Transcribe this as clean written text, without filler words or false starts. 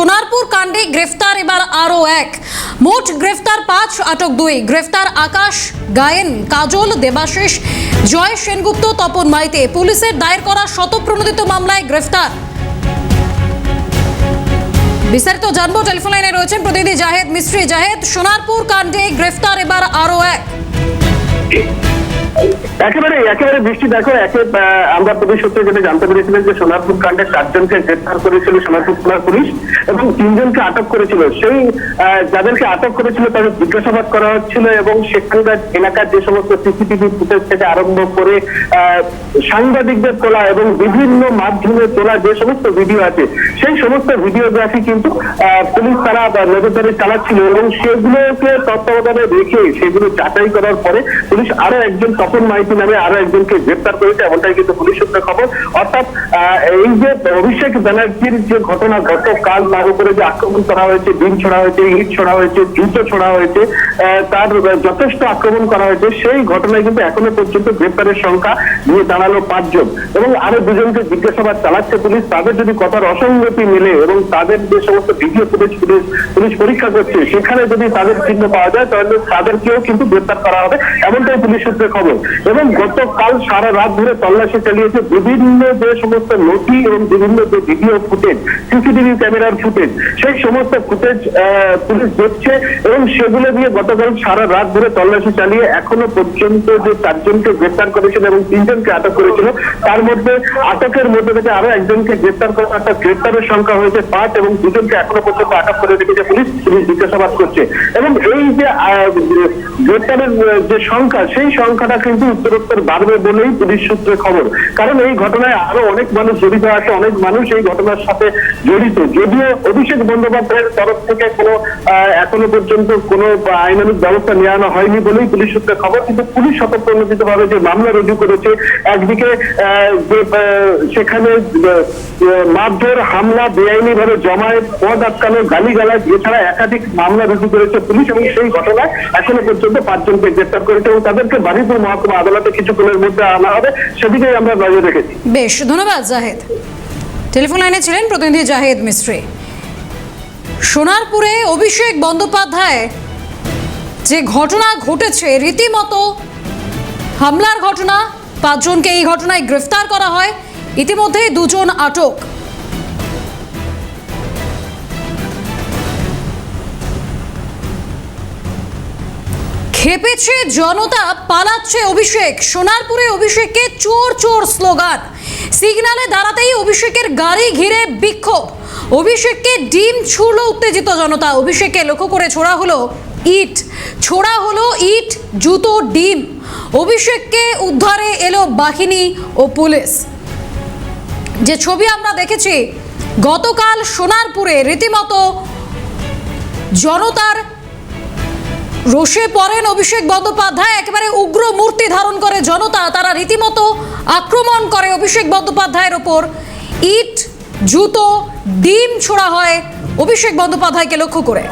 সোনারপুর কাণ্ডে গ্রেফতার এবার আরও এক। মোট গ্রেফতার 5, আটক 2। গ্রেফতার আকাশ, গায়েন, কাজল, দেবাশিস, জয় সেনগুপ্ত, তপন মাইতে। পুলিশের দায়ের করা শতপ্রণোদিত মামলায় গ্রেফতার। বিস্তারিত জানবো, টেলিফোন লাইনে রয়েছেন প্রতিনিধি জাহেদ মিস্ত্রি। জাহেদ, সোনারপুর কাণ্ডে গ্রেফতার এবার আরও এক। একেবারে বৃষ্টি দেখো, আমরা পুলিশ সূত্রে যেটা জানতে পেরেছিলেন যে সোনারপুর কাণ্ডে 4 জনকে গ্রেফতার করেছিল সোনারপুর থানার পুলিশ এবং 3 জনকে আটক করেছিল। সেই যাদেরকে আটক করেছিল তাদের জিজ্ঞাসাবাদ করা হচ্ছিল এবং সেখানকার এলাকার যে সমস্ত সিসিটিভি ফুটেজ থেকে আরম্ভ করে সাংবাদিকদের তোলা এবং বিভিন্ন মাধ্যমে তোলা যে সমস্ত ভিডিও আছে সেই সমস্ত ভিডিওগ্রাফি কিন্তু পুলিশ তারা নজরদারি চালাচ্ছিল এবং সেগুলোকে তত্ত্বাবধানে রেখে সেগুলো যাচাই করার পরে পুলিশ আরো একজন তপন মাইতি নামে আরো একজনকে গ্রেফতার করেছে, এমনটাই কিন্তু পুলিশ সূত্রে খবর। অর্থাৎ এই যে অভিষেক ব্যানার্জির যে ঘটনা, গতকাল তার উপরে যে আক্রমণ করা হয়েছে, ডিম ছোড়া হয়েছে, ইট ছোড়া হয়েছে, জুতো ছোড়া হয়েছে, তার যথেষ্ট আক্রমণ করা হয়েছে, সেই ঘটনায় কিন্তু এখনো পর্যন্ত গ্রেফতারের সংখ্যা নিয়ে দাঁড়ালো 5 জন এবং আরো 2 জনকে জিজ্ঞাসাবাদ চালাচ্ছে পুলিশ। তাদের যদি কথার অসঙ্গতি মেলে এবং তাদের যে সমস্ত ভিডিও ফুটেজ পুলিশ পরীক্ষা করছে সেখানে যদি তাদের চিহ্ন পাওয়া যায় তাহলে তাদেরকেও কিন্তু গ্রেফতার করা হবে, এমনটাই পুলিশ সূত্রে খবর। এবং গতকাল সারা রাত ধরে তল্লাশি চালিয়েছে বিভিন্ন যে সমস্ত নথি এবং বিভিন্ন যে ভিডিও ফুটেজ, সিসিটিভি ক্যামেরার ফুটেজ, সেই সমস্ত ফুটেজ পুলিশ দেখছে এবং সেগুলো দিয়ে গতকাল সারা রাত ধরে তল্লাশি চালিয়ে এখনো পর্যন্ত যে 4 জনকে গ্রেফতার করেছিল এবং 3 জনকে আটক করেছিল, তার মধ্যে আটকের মধ্যে থেকে আরো একজনকে গ্রেফতার করা, একটা গ্রেফতারের সংখ্যা হয়েছে 5 এবং 2 জনকে এখনো পর্যন্ত আটক করে রেখেছে পুলিশ জিজ্ঞাসাবাদ করছে। এবং এই যে গ্রেফতারের যে সংখ্যা, সেই সংখ্যাটা কিন্তু উত্তরোত্তর বাড়বে বলেই পুলিশ সূত্রে খবর। কারণ এই ঘটনায় আরো অনেক মানুষ জড়িত আছে, অনেক মানুষ এই ঘটনার সাথে জড়িত। যদিও অভিষেক বন্দ্যোপাধ্যায়ের তরফ থেকে কোনো এখনো পর্যন্ত কোনো আইনানুগ ব্যবস্থা নেওয়া হয়নি বলেই পুলিশ সূত্রে খবর, কিন্তু পুলিশ স্বতঃপ্রণোদিত ভাবে যে মামলা রুজু করেছে, একদিকে যে সেখানে মারধর, হামলা, বেআইনি ভাবে জমায়েত, পদ আটকানো, গালিগালাজ, এছাড়া একাধিক মামলা রুজু করেছে পুলিশ এবং সেই ঘটনায় এখনো পর্যন্ত 5 জনকে গ্রেফতার করেছে এবং তাদেরকে বারুইপুর মহকুমা আদালতে কিছুক্ষণের মধ্যে আনা হবে, সেদিকেই আমরা নজর রেখেছি। বেশ, ধন্যবাদ জাহেদ। টেলিফোন লাইনে ছিলেন প্রতিনিধি জাহেদ মিস্ত্রি। সোনারপুরে অভিষেক বন্দ্যোপাধ্যায় যে ঘটনা ঘটেছে, রীতিমতো হামলার ঘটনা, 5 জনকে এই ঘটনায় গ্রেফতার করা হয়, ইতিমধ্যে 2 জন আটক। খেপেছে জনতা, পালাচ্ছে অভিষেক। সোনারপুরে অভিষেককে চোর চোর স্লোগান, সিগন্যালে দাঁড়াতেই অভিষেকের গাড়ি ঘিরে বিক্ষোভ। অভিষেককে ডিম ছুড়ল উত্তেজিত জনতা। অভিষেককে লক্ষ্য করে ছোড়া হলো ইট, জুতো, ডিম। অভিষেককে উদ্ধারে এলো বাহিনী ও পুলিশ। যে ছবি আমরা দেখেছি গতকাল সোনারপুরে, রীতিমতো জনতার রোষে পড়েন অভিষেক বন্দ্যোপাধ্যায়। একেবারে উগ্র মূর্তি ধারণ করে জনতা, তারা রীতিমতো আক্রমণ করে অভিষেক বন্দ্যোপাধ্যায়ের ওপর। ইট, জুতো, ডিম ছোড়া হয় অভিষেক বন্দ্যোপাধ্যায়কে লক্ষ্য করে।